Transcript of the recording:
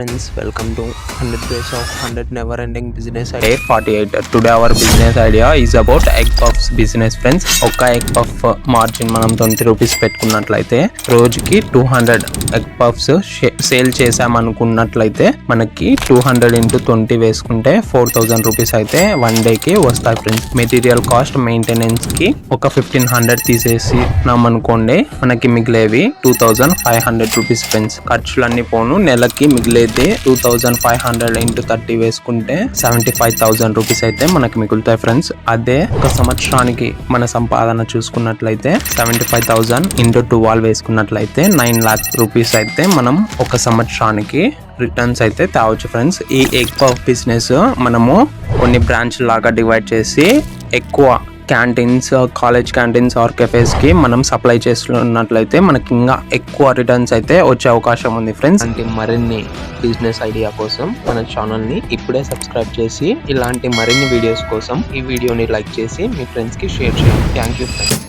Friends, welcome to 100 Days of 100 Never Ending Business Idea 48. Today our business idea is about egg puffs business friends. ఒక egg puff margin మనం 20 rupees పెట్టుకున్నట్లయితే రోజుకి 200 egg puffs sale చేసామనుకున్నట్లయితే మనకి 200 into 20 వేసుకుంటే 4000 rupees అయితే one డేకి వస్తాయి friends. Material cost maintenance కి ఒక 1500 తీసేసినాం అనుకోండి, మనకి మిగిలేవి 2500 రూపీస్ ఫ్రెండ్స్. ఖర్చులన్నీ పోను నెలకి మిగిలే 2500 into 30 వేసుకుంటే 75,000 రూపీస్ అయితే మనకి మిగులుతాయి ఫ్రెండ్స్. అదే ఒక సంవత్సరానికి మన సంపాదన చూసుకున్నట్లయితే 75,000 into 12 వేసుకున్నట్లయితే 9 lakh రూపీస్ అయితే మనం ఒక సంవత్సరానికి రిటర్న్స్ అయితే తేవచ్చు ఫ్రెండ్స్. ఈ ఎగ్ పఫ్ బిజినెస్ మనము కొన్ని బ్రాంచ్ లాగా డివైడ్ చేసి ఎక్కువ canteens, college canteens or cafes కి మనం సప్లై చేస్తున్నట్లయితే మనకి ఇంకా ఎక్కువ రిటర్న్స్ అయితే వచ్చే అవకాశం ఉంది ఫ్రెండ్స్. అంటే మరిన్ని బిజినెస్ ఐడియా కోసం మన ఛానల్ ని ఇప్పుడే సబ్స్క్రైబ్ చేసి ఇలాంటి మరిన్ని వీడియోస్ కోసం ఈ వీడియోని లైక్ చేసి మీ ఫ్రెండ్స్ కి షేర్ చేయండి. Thank you friends.